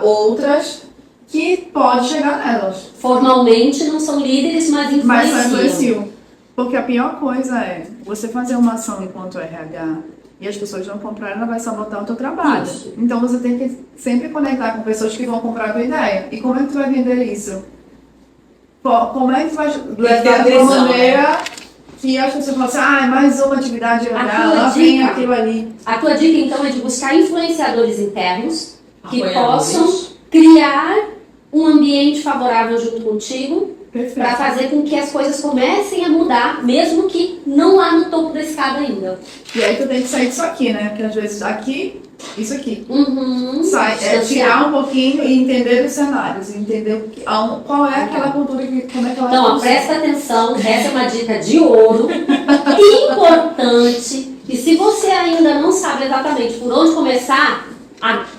outras que pode chegar nelas. Formalmente não são líderes, mas Mas só influenciam. influenciam. Porque a pior coisa é você fazer uma ação enquanto RH e as pessoas não comprarem, ela vai sabotar o teu trabalho. Isso. Então você tem que sempre conectar com pessoas que vão comprar a tua ideia. E como é que tu vai vender isso? Como é que tu vai levar de uma maneira que as pessoas falam assim, é mais uma atividade RH, lá vem aquilo ali. A tua dica, então, é de buscar influenciadores internos que Apoiadores. possam criar um ambiente favorável junto contigo para Perfeito. fazer com que as coisas comecem a mudar, mesmo que não lá no topo da escada ainda. E aí tu tem que sair disso aqui, né? Porque às vezes aqui, isso aqui. Distanciar. Tirar um pouquinho e entender os cenários, entender qual é aquela cultura que como é que ela Então, ó, funciona. presta atenção, essa é uma dica de ouro, importante, e se você ainda não sabe exatamente por onde começar,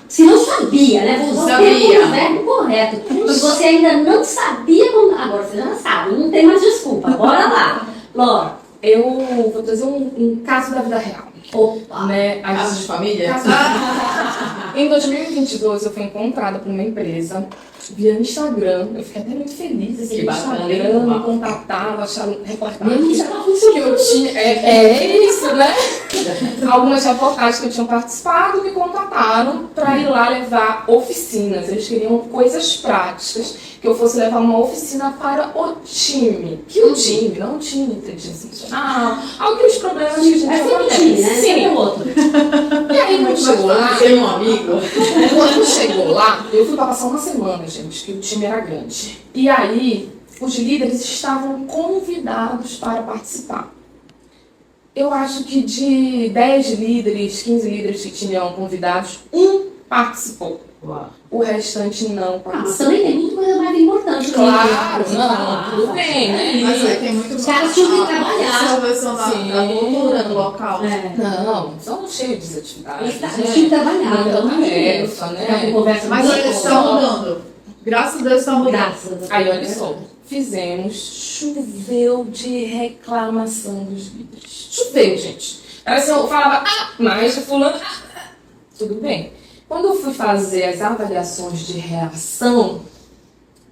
se não sabia, né? Vou usar o verbo correto. Se você ainda não sabia, agora você já sabe, não tem mais desculpa. Bora lá. Laura. Eu vou trazer um caso da vida real. Opa. Né? Casos de família? Em 2022, eu fui encontrada por uma empresa via no Instagram. Eu fiquei até muito feliz, assim, Que no bacana, Instagram, hein? me contataram, acharam reportagem. Mesmo já tá que funcionando. eu tinha. É isso, né? Algumas reportagens que eu tinha participado me contataram para ir lá levar oficinas. Eles queriam coisas práticas, que eu fosse levar uma oficina para o time. Que o time, não tinha inteligência emocional. Alguns problemas que a gente É sempre time, né? Sim. Sempre o outro. E aí, quando chegou lá, Tem um amigo. quando chegou lá, eu fui para passar uma semana, gente, que o time era grande. E aí, os líderes estavam convidados para participar. Eu acho que de 10 líderes, 15 líderes que tinham convidados, um participou. Uau. O restante não Ah, mas participou. também tem muita coisa mais importante. Claro, que não, tudo bem, né? Mas aí tem muito Os caras tinham que trabalhar. Salvação na Sim. cultura do local. É. Não, são cheios de atividades. Eles tinham que trabalhar. Muita pelo amor de Deus. tarefa, É uma né? conversa Mas muito eles boa. estão mudando. Graças a Deus estão mudando. Graças a Deus. Aí, olha só, fizemos, choveu de reclamação dos líderes. Choveu, gente. Aí assim, eu falava, mas fulano, tudo bem. Quando eu fui fazer as avaliações de reação,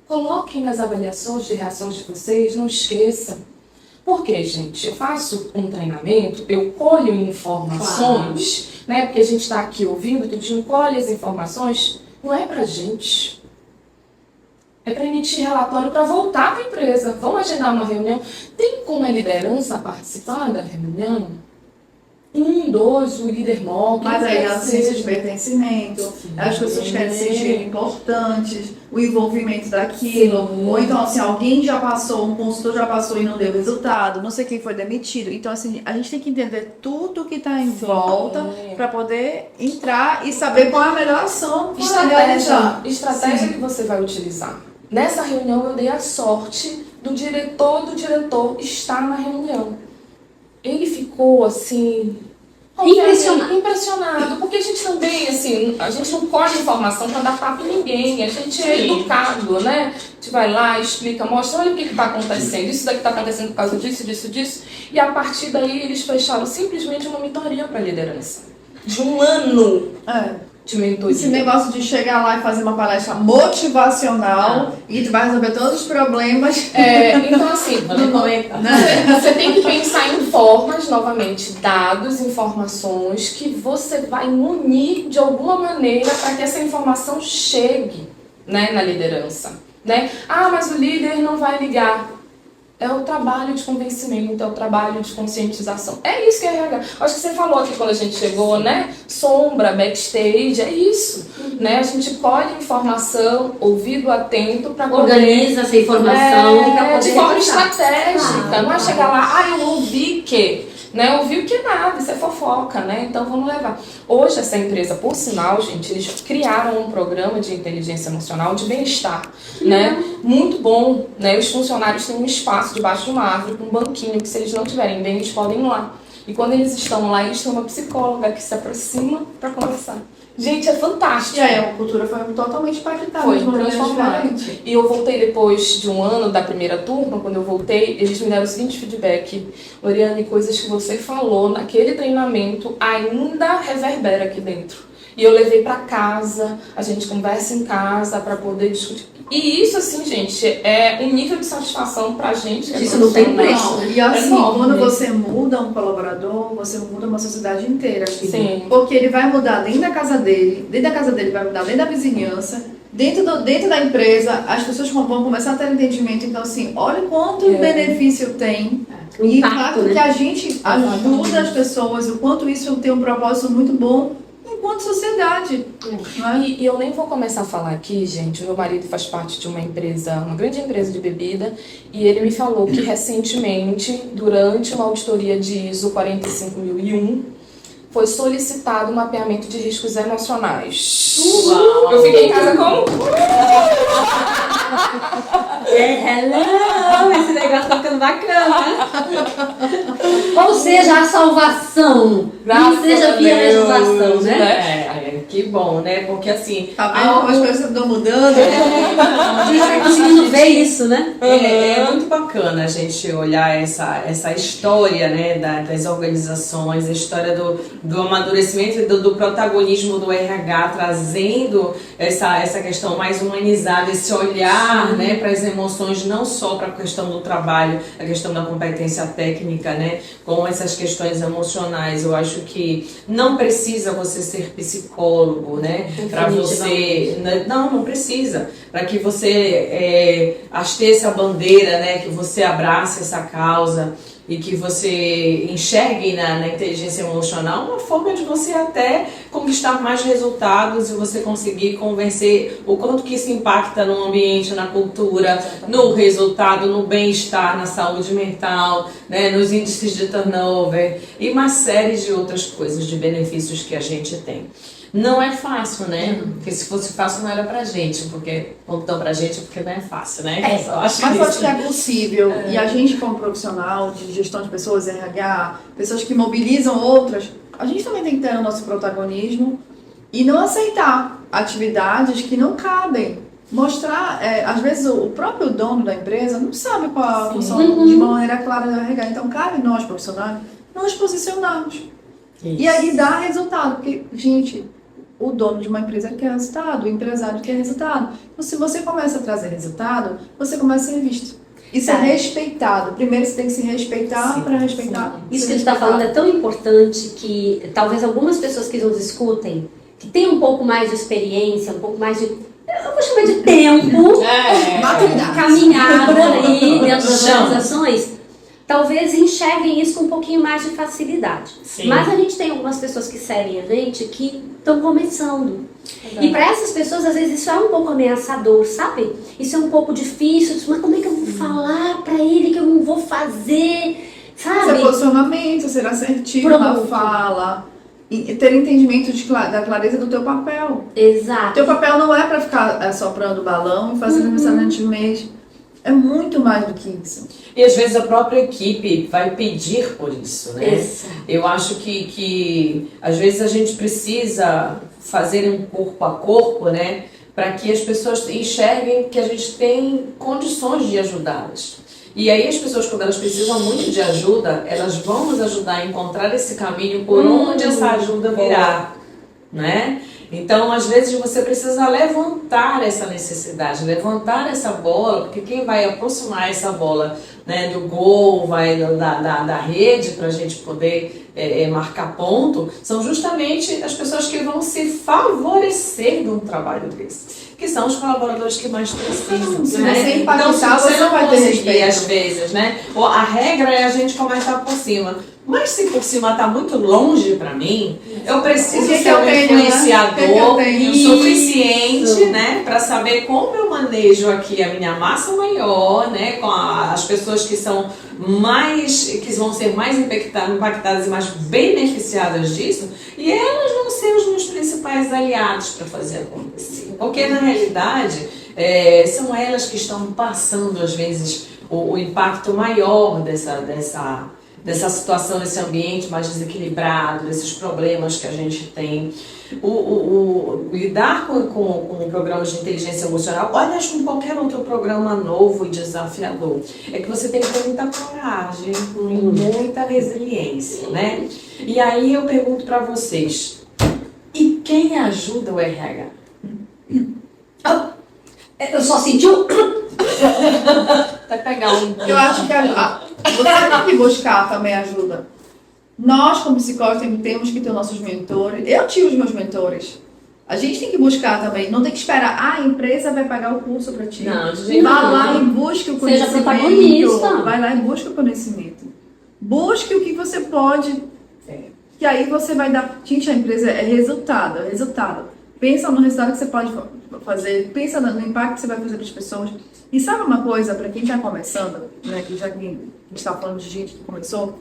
coloquem nas avaliações de reação de vocês, não esqueçam. Porque, gente, eu faço um treinamento, eu colho informações, né? Porque a gente está aqui ouvindo, tudinho, colhe as informações, não é pra gente. É para emitir relatório para voltar para a empresa. Vamos agendar uma reunião. Tem como a liderança participar da reunião? 1, 2, o líder móvel. Mas aí a assim, ciência de pertencimento, as pessoas querem se sentir importantes, o envolvimento daquilo. Sim. Ou então, assim, alguém já passou, um consultor já passou e não deu resultado, não sei quem foi demitido. Então, assim, a gente tem que entender tudo que está em volta para poder entrar e saber qual é a melhor ação para realizar. Estratégia Sim. que você vai utilizar. Nessa reunião eu dei a sorte do diretor estar na reunião. Ele ficou assim... Impressionado, porque a gente também, assim, a gente não colhe informação para dar papo em ninguém, a gente é educado, né? A gente vai lá, explica, mostra, olha o que está acontecendo, isso daqui está acontecendo por causa disso, e a partir daí eles fecharam simplesmente uma mentoria para a liderança. De 1 ano de mentoria. Esse negócio de chegar lá e fazer uma palestra motivacional e tu vai resolver todos os problemas. Então assim, você tem que pensar em formas, novamente, dados, informações que você vai munir de alguma maneira para que essa informação chegue, né, na liderança. Né? Ah, mas o líder não vai ligar. É o trabalho de convencimento, é o trabalho de conscientização. É isso que é RH. Acho que você falou aqui quando a gente chegou, né? Sombra, backstage, é isso. Né? A gente colhe informação, ouvido atento para poder... Organiza essa informação para poder de forma repassar. estratégica. Não é chegar lá, eu ouvi que... Né? Ouviu que nada, isso é fofoca, né? Então vamos levar. Hoje essa empresa, por sinal, gente, eles criaram um programa de inteligência emocional de bem-estar, né? Muito bom, né? Os funcionários têm um espaço debaixo de uma árvore, um banquinho, que se eles não tiverem bem, eles podem ir lá. E quando eles estão lá, eles têm uma psicóloga que se aproxima para conversar. Gente, é fantástico. E aí a cultura foi totalmente impactada. Foi de maneira transformada. diferente. E eu voltei depois de 1 ano da primeira turma, quando eu voltei, eles me deram o seguinte feedback: Oriane, coisas que você falou naquele treinamento ainda reverbera aqui dentro. E eu levei pra casa, a gente conversa em casa pra poder discutir. E isso, assim, gente, é um nível de satisfação pra gente. que é Isso não tem profissional. preço. E assim, enorme. quando você muda um colaborador, você muda uma sociedade inteira. Sim. Porque ele vai mudar dentro da casa dele vai mudar dentro da vizinhança, dentro da empresa, as pessoas vão começar a ter entendimento. Então, assim, olha quanto benefício tem. O E o impacto, fato né? que a gente ajuda as pessoas, o quanto isso tem um propósito muito bom enquanto sociedade. Não é? E eu nem vou começar a falar aqui, gente. O meu marido faz parte de uma empresa, uma grande empresa de bebida, e ele me falou que recentemente, durante uma auditoria de ISO 45001, foi solicitado um mapeamento de riscos emocionais. Uau. Eu fiquei em casa como? Hello! Esse negócio tá ficando bacana. Ou seja, a salvação. Não seja via legislação, né? Que Que bom, né? Porque assim. Tá vendo como as coisas estão mudando? A gente vai conseguindo ver isso, né? É muito bacana a gente olhar essa história, né, das organizações, a história do amadurecimento e do protagonismo do RH, trazendo essa questão mais humanizada, esse olhar, né, para as emoções, não só para a questão do trabalho, a questão da competência técnica, né, com essas questões emocionais. Eu acho que não precisa você ser psicólogo, né, para você... Não precisa. Para que você hasteie essa bandeira, né, que você abrace essa causa e que você enxergue na inteligência emocional uma forma de você até conquistar mais resultados e você conseguir convencer o quanto que isso impacta no ambiente, na cultura, no resultado, no bem-estar, na saúde mental, né, nos índices de turnover e uma série de outras coisas, de benefícios que a gente tem. Não é fácil, né? Porque se fosse fácil não era pra gente, porque contam pra gente porque não é fácil, né? Mas eu acho que é possível. E a gente, como profissional de gestão de pessoas, RH, pessoas que mobilizam outras, a gente também tem que ter o nosso protagonismo e não aceitar atividades que não cabem. Mostrar, às vezes o próprio dono da empresa não sabe qual a função de uma maneira clara do RH. Então cabe nós, profissionais, nos posicionarmos. Isso. E aí dá resultado, porque, gente, o dono de uma empresa quer resultado, o empresário quer resultado. Então, se você começa a trazer resultado, você começa a ser visto e ser respeitado. Primeiro você tem que se respeitar para respeitar. Isso que a gente está falando é tão importante que talvez algumas pessoas que nos escutem, que têm um pouco mais de experiência, um pouco mais de, eu vou chamar de tempo, Maturidade. caminhada aí dentro das organizações, talvez enxerguem isso com um pouquinho mais de facilidade. Sim. Mas a gente tem algumas pessoas que seguem a gente que estão começando. E para essas pessoas, às vezes, isso é um pouco ameaçador, sabe? Isso é um pouco difícil. Mas como é que eu vou falar para ele que eu não vou fazer? Sabe? Seu posicionamento, ser assertivo na fala, e ter entendimento da clareza do teu papel. Exato. Teu papel não é para ficar assoprando balão e fazendo pensamento de mês. É muito mais do que isso. E às vezes a própria equipe vai pedir por isso, né? Exato. Eu acho que às vezes a gente precisa fazer um corpo a corpo, né? Para que as pessoas enxerguem que a gente tem condições de ajudá-las. E aí as pessoas, quando elas precisam muito de ajuda, elas vão nos ajudar a encontrar esse caminho por onde essa ajuda virá, né? Então, às vezes, você precisa levantar essa necessidade, levantar essa bola, porque quem vai aproximar essa bola, né, do gol, da rede, para a gente poder marcar ponto, são justamente as pessoas que vão se favorecer de um trabalho desse, que são os colaboradores que mais precisam. Se né? você impactar, então, se você você não vai ter conseguir, respeito. às vezes, né? A regra é a gente começar por cima. Mas se por cima está muito longe para mim, eu preciso O que ser eu um tenho, né? influenciador O que eu tenho? suficiente, né, para saber como eu manejo aqui a minha massa maior, né, com as pessoas que são que vão ser mais impactadas e mais beneficiadas disso, e elas vão ser os meus principais aliados para fazer acontecer. Porque na realidade são elas que estão passando às vezes o impacto maior dessa situação, desse ambiente mais desequilibrado, desses problemas que a gente tem. Lidar com programas de inteligência emocional, aliás, com qualquer outro programa novo e desafiador, é que você tem que ter muita coragem e muita resiliência, né? E aí eu pergunto para vocês, e quem ajuda o RH? Eu só senti um... Vai pegar um... Eu acho que você tem que buscar também ajuda. Nós, como psicólogos, temos que ter nossos mentores. Eu tive os meus mentores. A gente tem que buscar também. Não tem que esperar, a empresa vai pagar o curso para ti. Não, de jeito Vai lá nenhum. e busque o Seja conhecimento. protagonista. Vai lá e busque o conhecimento. Busque o que você pode. Que aí você vai dar... Gente, a empresa é resultado. Pensa no resultado que você pode fazer. Pensa no impacto que você vai fazer para as pessoas. E sabe uma coisa, para quem está começando, né, que já que a gente está falando de gente que começou,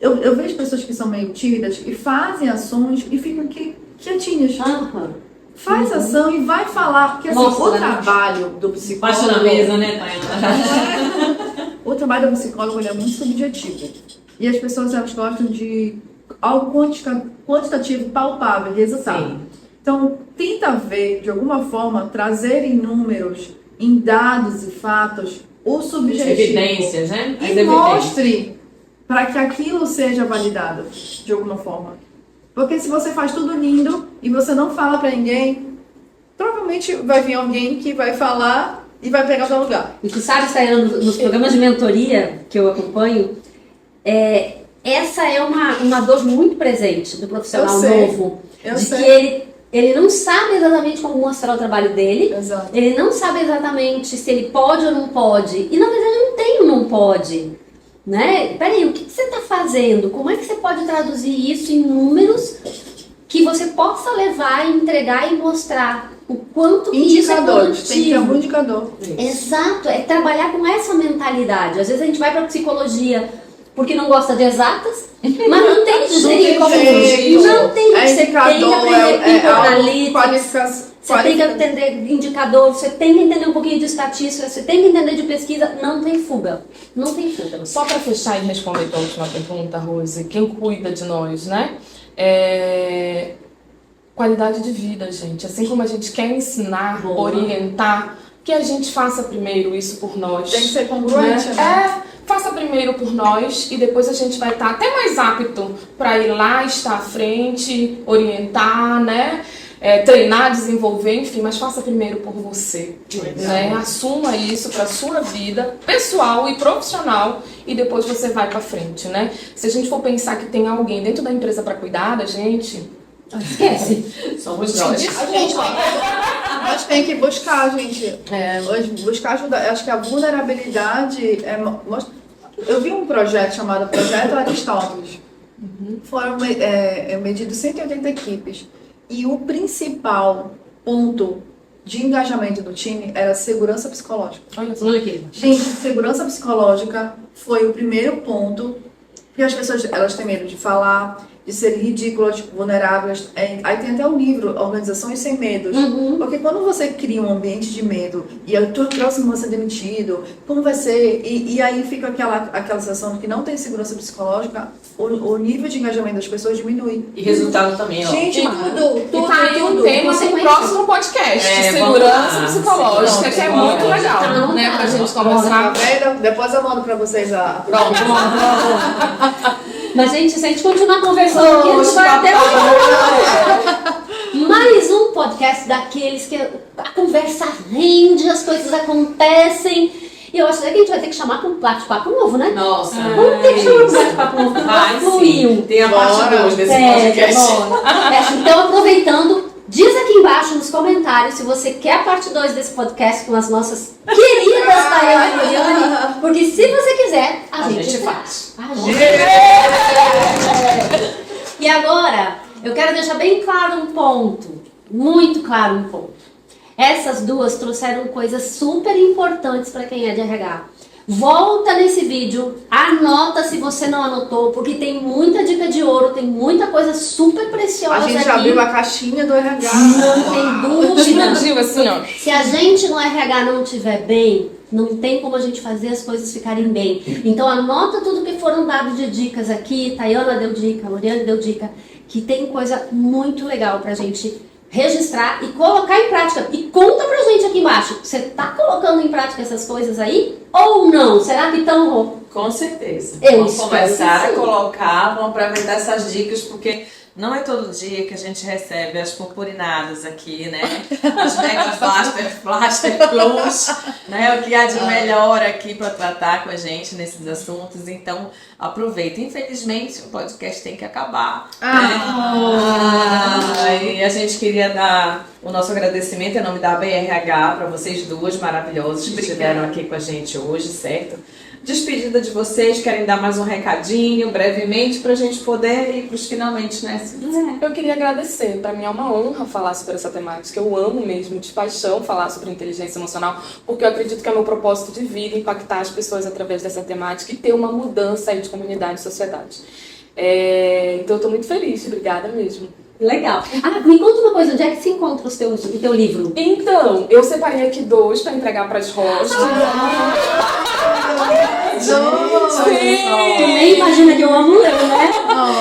eu vejo pessoas que são meio tímidas e fazem ações e ficam quietinhas. Faz ação e vai falar, porque assim, Mostra, o né? trabalho do psicólogo... Baixa na mesa, né, Tayana? O trabalho do psicólogo ele é muito subjetivo. E as pessoas elas gostam de algo quantitativo, palpável, resultado. Sim. Então, tenta ver, de alguma forma, trazer em números, em dados e fatos, o subjetivo. Evidências, né? As E evidências. mostre para que aquilo seja validado, de alguma forma. Porque se você faz tudo lindo e você não fala para ninguém, provavelmente vai vir alguém que vai falar e vai pegar o seu lugar. E tu sabe, Sayana, nos programas de mentoria que eu acompanho, essa é uma dor muito presente do profissional Eu sei. novo. Eu de sei. que ele não sabe exatamente como mostrar o trabalho dele, Exato. ele não sabe exatamente se ele pode ou não pode. E na verdade não tem o não pode. Né? Peraí, o que você está fazendo? Como é que você pode traduzir isso em números que você possa levar, entregar e mostrar o quanto que isso é Indicadores, tem que ter um produtivo? indicador. Exato, é trabalhar com essa mentalidade. Às vezes a gente vai para psicologia porque não gosta de exatas, mas não tem jeito. Não tem jeito. Não tem É jeito. Você tem que indicador, aprender people analytics, qualificação. você tem que entender indicador, você tem que entender um pouquinho de estatística, você tem que entender de pesquisa. Não tem fuga. Não tem fuga. Só para fechar e responder a última pergunta, Rose, quem cuida de nós, né? Qualidade de vida, gente. Assim como a gente quer ensinar, Boa. orientar, que a gente faça primeiro isso por nós. Tem que ser congruente, né? Faça primeiro por nós e depois a gente vai estar até mais apto para ir lá, estar à frente, orientar, né? Treinar, desenvolver, enfim, mas faça primeiro por você, né? Assuma isso para sua vida pessoal e profissional e depois você vai para frente, né? Se a gente for pensar que tem alguém dentro da empresa para cuidar da gente, Esquece. Somos nós. A gente tem que buscar, gente. Buscar ajuda. Eu acho que a vulnerabilidade eu vi um projeto chamado Projeto Aristóteles. Foram medidos 180 equipes. E o principal ponto de engajamento do time era segurança psicológica. olha só. Olha aqui. Gente, segurança psicológica foi o primeiro ponto. Porque as pessoas elas têm medo de falar, de serem ridículas, vulneráveis. Aí tem até um livro, Organizações Sem Medos. Porque quando você cria um ambiente de medo e a tua próxima vai ser demitido, como vai ser? E aí fica aquela sensação de que não tem segurança psicológica, o nível de engajamento das pessoas diminui. E resultado também, ó. Gente, tudo, E tá aí um tudo. tema do Consequência. próximo podcast, Vamos segurança lá. psicológica, Pronto, que é vamos. muito legal, Tá, né? Pra gente Tá conversar. vendo? Depois eu mando pra vocês a... Pronto. Mas, gente, se a gente continuar conversando aqui, a gente vai até mais um podcast daqueles que a conversa rende, as coisas acontecem. E eu acho que a gente vai ter que chamar para um bate-papo novo, né? Nossa. Vamos ter que chamar um bate-papo novo, porque Vai fluiu. sim. Tem a parte Bora. 2 desse podcast. Bora. Então, aproveitando, diz aqui embaixo nos comentários se você quer a parte 2 desse podcast com as nossas queridas Tayana e Oriane, porque se você quiser, a gente faz. A gente E agora, eu quero deixar bem claro um ponto, muito claro um ponto. Essas duas trouxeram coisas super importantes para quem é de RH. Volta nesse vídeo, anota se você não anotou, porque tem muita dica de ouro, tem muita coisa super preciosa A gente aqui. abriu a caixinha do RH. Não tem dúvida. Explodiu assim, ó. Se a gente no RH não estiver bem, não tem como a gente fazer as coisas ficarem bem. Então anota tudo que foram dados de dicas aqui. Tayana deu dica, Oriane deu dica, que tem coisa muito legal pra gente registrar e colocar em prática. E conta pra gente aqui embaixo, você tá colocando em prática essas coisas aí ou não? Será que estão, Rô? Com certeza. Eu Vamos espero começar que a sim. colocar, vamos aproveitar essas dicas, porque não é todo dia que a gente recebe as purpurinadas aqui, né? As Mega Blaster Plus, né? O que há de melhor aqui para tratar com a gente nesses assuntos. Então, aproveita. Infelizmente, o podcast tem que acabar. E a gente queria dar o nosso agradecimento em nome da BRH para vocês duas maravilhosas que estiveram aqui com a gente hoje, certo? Despedida de vocês, querem dar mais um recadinho brevemente para a gente poder ir para os finalmente, né? Eu queria agradecer, para mim é uma honra falar sobre essa temática. Eu amo mesmo, de paixão, falar sobre inteligência emocional, porque eu acredito que é meu propósito de vida impactar as pessoas através dessa temática e ter uma mudança aí de comunidade e sociedade. Então eu estou muito feliz, obrigada mesmo. Legal. Ah, me conta uma coisa, onde é que se encontra o teu livro? Então, eu separei aqui 2 para entregar para as rosas. Tu nem imagina que eu amo ler, né?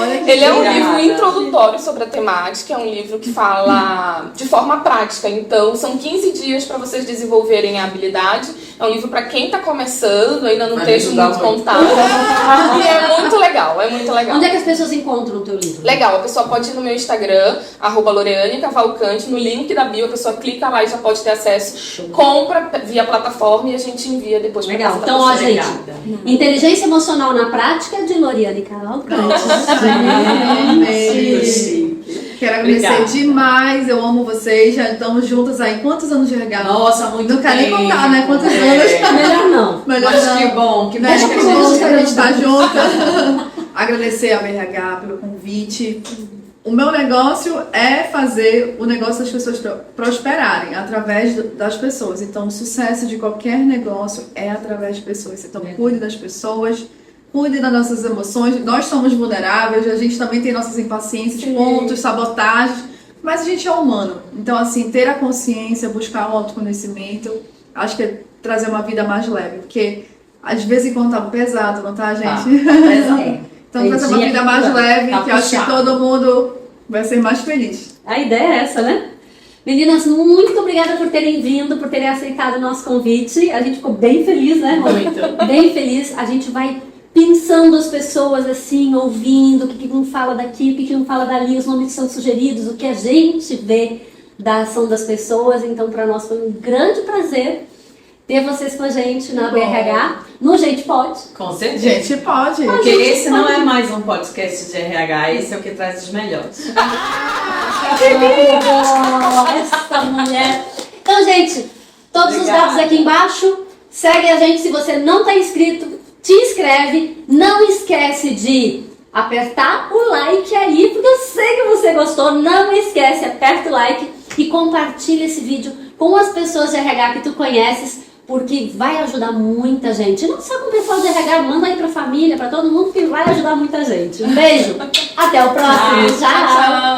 Olha que Ele é um Obrigada. livro introdutório sobre a temática, é um livro que fala de forma prática. Então, são 15 dias para vocês desenvolverem a habilidade. É um livro para quem está começando, ainda não texto muito contado. E é muito legal, é muito legal. Onde é que as pessoas encontram o teu livro? Legal, a pessoa pode ir no meu Instagram, @Loreane Cavalcante, no link da bio, a pessoa clica lá e já pode ter acesso. Compra via plataforma e a gente envia depois pra Legal. casa da Então, ó, pessoa. gente, inteligência emocional na prática de Loriane Cavalcante. Gente, Chique. quero agradecer Obrigada. demais, eu amo vocês, já estamos juntas aí. Quantos anos de regalo? Nossa, muito Não quero nem tempo. contar, né? Quantos É. anos? Melhor não. Melhor Mas não. que bom Que Deixa bom que que a gente a gente tá junta. Agradecer a BRH pelo convite. O meu negócio é fazer o negócio das pessoas prosperarem através das pessoas. Então, o sucesso de qualquer negócio é através de pessoas. Então, cuide das pessoas, cuide das nossas emoções. Nós somos vulneráveis, a gente também tem nossas impaciências, pontos, sabotagens, mas a gente é humano. Então, assim, ter a consciência, buscar o autoconhecimento, acho que é trazer uma vida mais leve. Porque, às vezes, quando tá pesado, não tá, gente? É. Então, Tem trazer uma dia vida que mais tá leve, que acho que puxado. todo mundo vai ser mais feliz. A ideia é essa, né? Meninas, muito obrigada por terem vindo, por terem aceitado o nosso convite. A gente ficou bem feliz, né, Rô? Muito. Bem feliz. A gente vai pensando as pessoas assim, ouvindo o que um fala daqui, o que um fala dali, os nomes que são sugeridos, o que a gente vê da ação das pessoas. Então, para nós foi um grande prazer ter vocês com a gente na BRH, no Gente Pode. Com certeza. Gente, pode. Porque esse não é mais um podcast de RH, esse é o que traz os melhores. Essa mulher. Então, gente, todos os Obrigada. dados aqui embaixo. Segue a gente se você não está inscrito. Te inscreve. Não esquece de apertar o like aí, porque eu sei que você gostou. Não esquece, aperta o like e compartilha esse vídeo com as pessoas de RH que tu conheces, porque vai ajudar muita gente. E não só com o pessoal de RH, manda aí pra família, pra todo mundo, que vai ajudar muita gente. Um beijo. Até o próximo. Tchau.